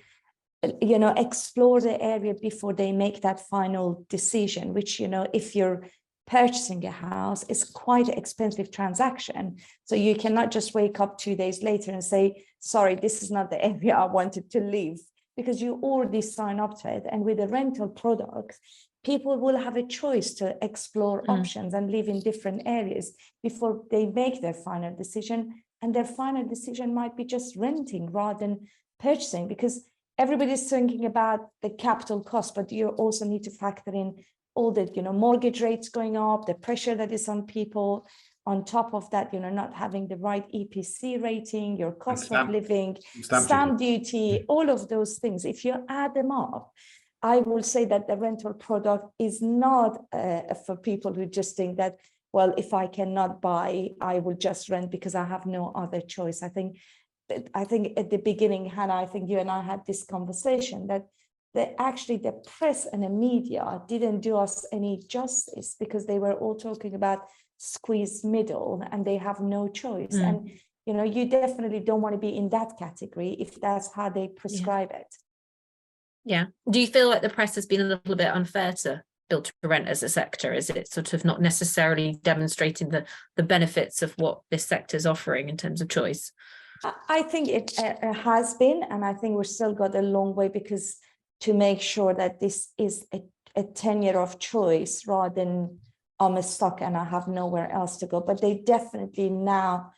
you know, explore the area before they make that final decision, which, you know, if you're purchasing a house, is quite an expensive transaction. So you cannot just wake up 2 days later and say, sorry, this is not the area I wanted to live, because you already sign up to it. And with a rental product, people will have a choice to explore options and live in different areas before they make their final decision. And their final decision might be just renting rather than purchasing, because everybody's thinking about the capital cost, but you also need to factor in all the, you know, mortgage rates going up, the pressure that is on people. On top of that, you know, not having the right EPC rating, your cost of living, stamp duty, all of those things. If you add them up, I will say that the rental product is not for people who just think that, well, if I cannot buy, I will just rent because I have no other choice. I think at the beginning, Hannah, I think you and I had this conversation that actually the press and the media didn't do us any justice, because they were all talking about squeezed middle and they have no choice. And, you know, you definitely don't want to be in that category if that's how they prescribe it. Yeah. Do you feel like the press has been a little bit unfair to build to rent as a sector? Is it sort of not necessarily demonstrating the benefits of what this sector is offering in terms of choice? I think it has been, and I think we've still got a long way, because to make sure that this is a tenure of choice rather than I'm stuck and I have nowhere else to go. But they definitely now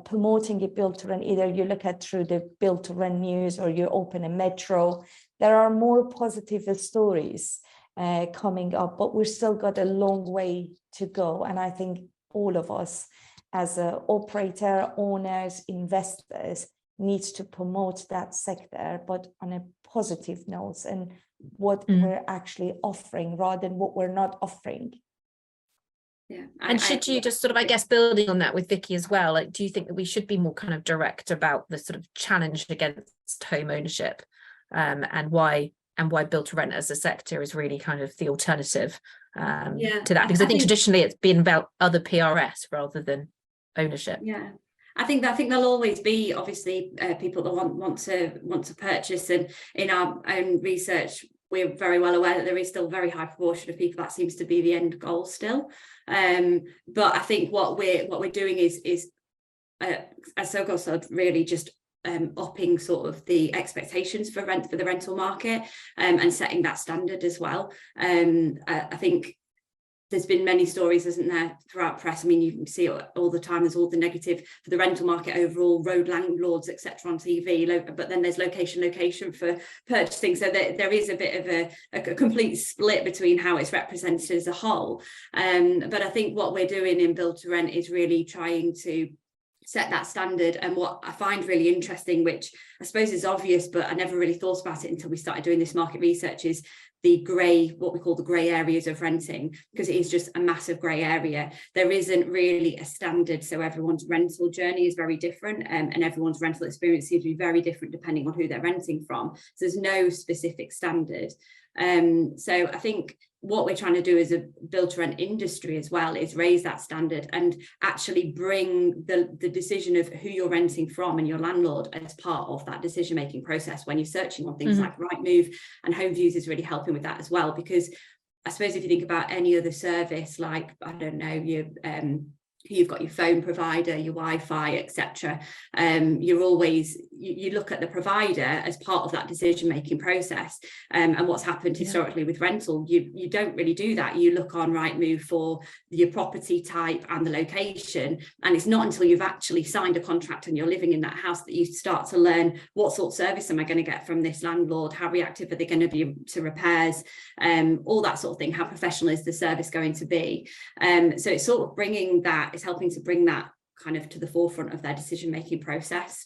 promoting a build to rent. Either you look at through the build to rent news or you open a metro, there are more positive stories coming up, but we've still got a long way to go. And I think all of us as an operator, owners, investors needs to promote that sector, but on a positive note, and what we're actually offering rather than what we're not offering. Yeah. And should you just sort of, I guess, building on that with Vicky as well, like, do you think that we should be more kind of direct about the sort of challenge against home ownership, and why build to rent as a sector is really kind of the alternative to that? Because I think traditionally it's been about other PRS rather than ownership. Yeah. I think there'll always be, obviously, people that want to purchase, and in our own research, we're very well aware that there is still a very high proportion of people that seems to be the end goal still. But I think what we're doing is as Sogol said, really just upping sort of the expectations for the rental market, and setting that standard as well. I think there's been many stories, isn't there, throughout press. I mean, you see it all the time. There's all the negative for the rental market overall, road landlords, etc. on TV, but then there's location for purchasing. So there is a bit of a complete split between how it's represented as a whole. But I think what we're doing in Build to Rent is really trying to set that standard. And what I find really interesting, which I suppose is obvious, but I never really thought about it until we started doing this market research, is the grey, what we call the grey areas of renting, because it is just a massive grey area. There isn't really a standard, so everyone's rental journey is very different, and everyone's rental experience seems to be very different depending on who they're renting from. So there's no specific standard. So I think what we're trying to do as a build to rent industry as well is raise that standard and actually bring the decision of who you're renting from and your landlord as part of that decision making process when you're searching on things like Rightmove, and HomeViews is really helping with that as well. Because I suppose if you think about any other service, like, I don't know, you've got your phone provider, your Wi-Fi, etc. You're always, you look at the provider as part of that decision-making process. And what's happened historically with rental, you don't really do that. You look on Rightmove for your property type and the location. And it's not until you've actually signed a contract and you're living in that house that you start to learn, what sort of service am I going to get from this landlord? How reactive are they going to be to repairs? All that sort of thing. How professional is the service going to be? So it's sort of bringing that, it's helping to bring that kind of to the forefront of their decision-making process.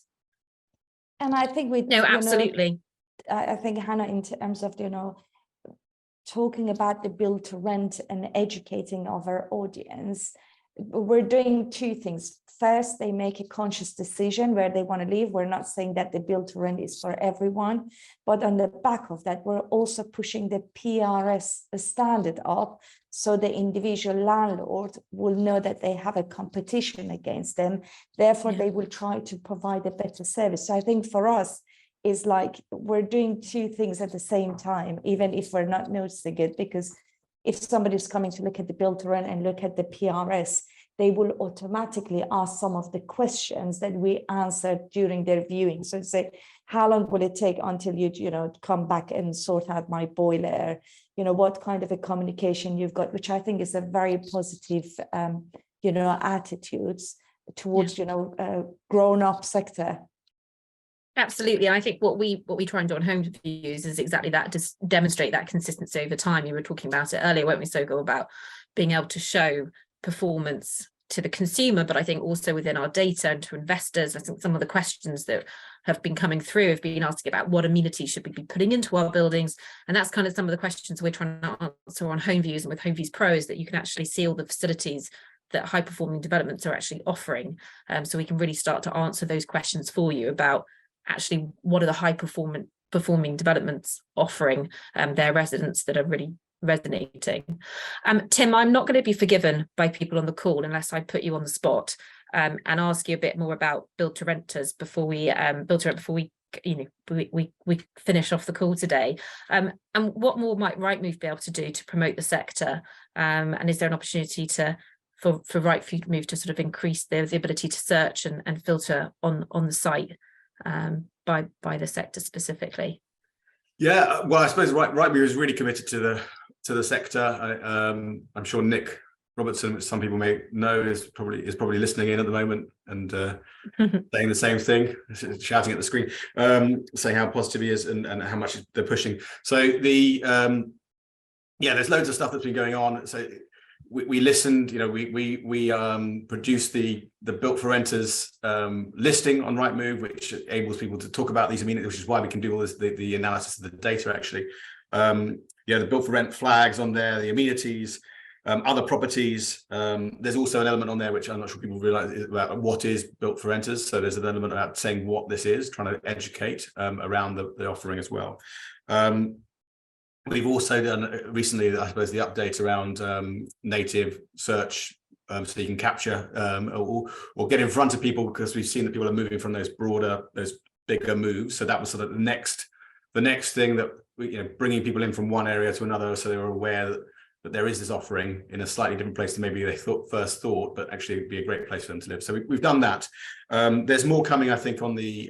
And I think absolutely. I think, Hannah, in terms of, talking about the build to rent and educating of our audience, we're doing two things. First, they make a conscious decision where they want to live. We're not saying that the build to rent is for everyone, but on the back of that, we're also pushing the PRS standard up, so the individual landlord will know that they have a competition against them. Therefore, they will try to provide a better service. So I think for us, is like we're doing two things at the same time, even if we're not noticing it, because if somebody's coming to look at the build to rent and look at the PRS, they will automatically ask some of the questions that we answered during their viewing. So say, how long will it take until you come back and sort out my boiler? What kind of a communication you've got, which I think is a very positive, attitudes towards, grown-up sector. Absolutely. I think what we try and do on HomeViews is exactly that, just demonstrate that consistency over time. You were talking about it earlier, weren't we, Sogo, about being able to show performance to the consumer, but I think also within our data and to investors. I think some of the questions that have been coming through have been asking about what amenities should we be putting into our buildings, and that's kind of some of the questions we're trying to answer on HomeViews and with HomeViews Pro, is that you can actually see all the facilities that high performing developments are actually offering, so we can really start to answer those questions for you about actually what are the high performing developments offering their residents that are really resonating. Tim, I'm not going to be forgiven by people on the call unless I put you on the spot and ask you a bit more about build to renters before we we finish off the call today. And what more might Rightmove be able to do to promote the sector? And is there an opportunity for Rightmove to sort of increase the ability to search and filter on the site by the sector specifically? Yeah, well, I suppose Rightmove is really committed to the sector. I'm sure Nick Robertson, which some people may know, is probably listening in at the moment and saying the same thing, shouting at the screen, saying how positive he is and how much they're pushing. So there's loads of stuff that's been going on. So we listened, we produced the Built for Renters listing on Rightmove, which enables people to talk about these amenities, which is why we can do all this, the analysis of the data actually. The Built for Rent flags on there, the amenities, other properties. There's also an element on there which I'm not sure people realize is about what is Built for Renters. So there's an element about saying what this is, trying to educate around the offering as well. We've also done recently, I suppose, the update around native search, so you can capture or get in front of people, because we've seen that people are moving from those bigger moves. So that was sort of the next thing, that bringing people in from one area to another, so they were aware that there is this offering in a slightly different place than maybe they first thought, but actually it'd be a great place for them to live. So we've done that. There's more coming, I think, on the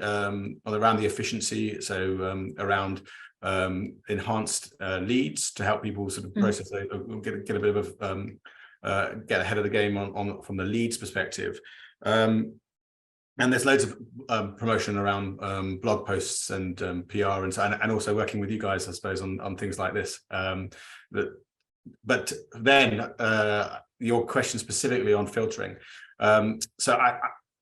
around the efficiency. So around enhanced leads to help people sort of process get a bit of get ahead of the game on from the leads perspective. And there's loads of promotion around blog posts and PR and also working with you guys, I suppose, on things like this. But then your question specifically on filtering. So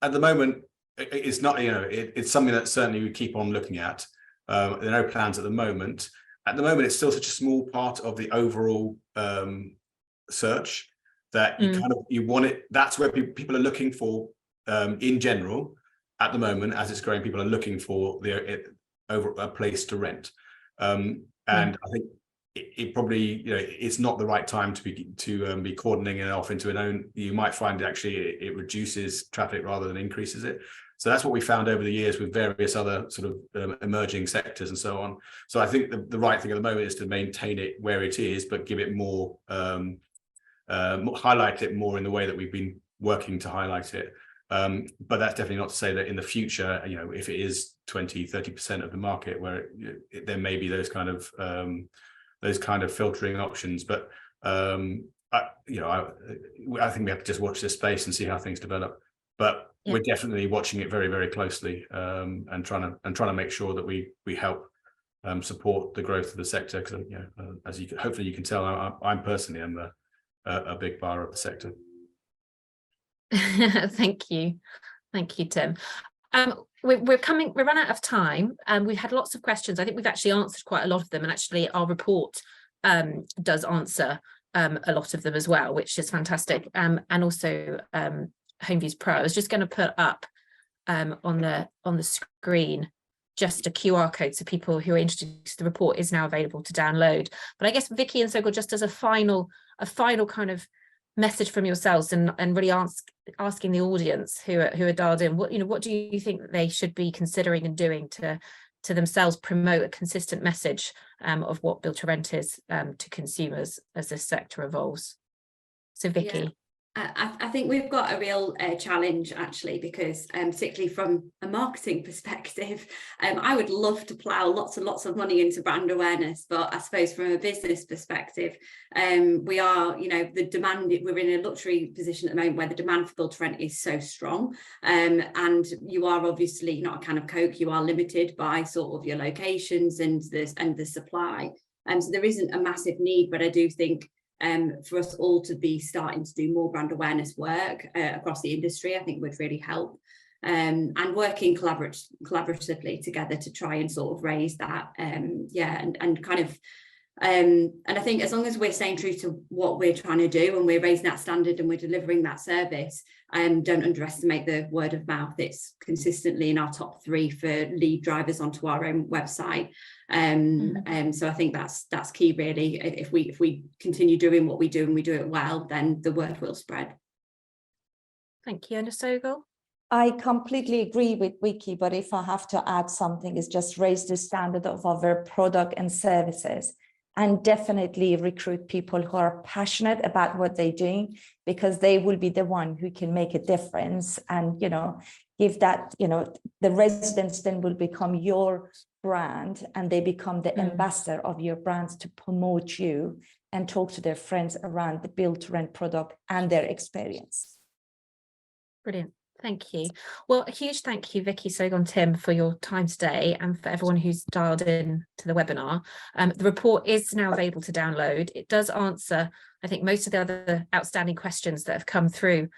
at the moment, it's not, it's something that certainly we keep on looking at. There are no plans at the moment. At the moment, it's still such a small part of the overall search that you want it. That's where people are looking for. In general, at the moment, as it's growing, people are looking for over a place to rent, and I think it probably it's not the right time to be cordoning it off into an own. You might find actually it reduces traffic rather than increases it. So that's what we found over the years with various other sort of emerging sectors and so on. So I think the right thing at the moment is to maintain it where it is, but give it more, highlight it more in the way that we've been working to highlight it. But that's definitely not to say that in the future, if it is 20-30% of the market where there may be those kind of filtering options. But I think we have to just watch this space and see how things develop. But we're definitely watching it very, very closely and trying to make sure that we help support the growth of the sector. Because as hopefully you can tell, I'm personally a big buyer of the sector. Thank you, Tim. We're run out of time, and we've had lots of questions. I think we've actually answered quite a lot of them, and actually our report does answer a lot of them as well, which is fantastic. And also HomeViews Pro. I was just going to put up on the screen just a QR code so people who are interested. The report is now available to download. But I guess Vicky and Sogol, just as a final kind of message from yourselves and really asking the audience who are dialed in, what do you think that they should be considering and doing to themselves promote a consistent message of what build to rent is to consumers as this sector evolves? So Vicky. Yeah. I think we've got a real challenge actually, because particularly from a marketing perspective, I would love to plough lots and lots of money into brand awareness, but I suppose from a business perspective, we are, the demand, we're in a luxury position at the moment where the demand for build to rent is so strong, and you are obviously not a can of Coke, you are limited by sort of your locations and the supply, so there isn't a massive need, but I do think for us all to be starting to do more brand awareness work across the industry, I think would really help. And working collaboratively together to try and sort of raise that, and kind of, and I think as long as we're staying true to what we're trying to do and we're raising that standard and we're delivering that service, don't underestimate the word of mouth. It's consistently in our top 3 for lead drivers onto our own website. So I think that's key really. If we continue doing what we do and we do it well, then the word will spread. Thank you. And Sogol? I completely agree with Vicky, but if I have to add something, is just raise the standard of our product and services, and definitely recruit people who are passionate about what they're doing, because they will be the one who can make a difference. And give that, the residents then will become your brand, and they become the ambassador of your brands to promote you and talk to their friends around the build to rent product and their experience. Brilliant. Thank you. Well, a huge thank you, Vicky, Sogol and Tim, for your time today, and for everyone who's dialed in to the webinar. The report is now available to download. It does answer, I think, most of the other outstanding questions that have come through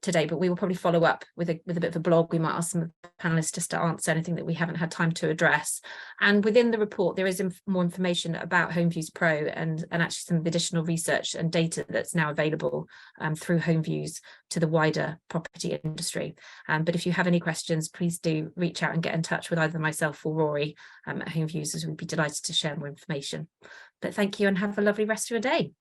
today, but we will probably follow up with a bit of a blog. We might ask some of the panelists just to answer anything that we haven't had time to address. And within the report, there is more information about HomeViews Pro and actually some additional research and data that's now available through HomeViews to the wider property industry. But if you have any questions, please do reach out and get in touch with either myself or Rory at HomeViews, as we'd be delighted to share more information. But thank you and have a lovely rest of your day.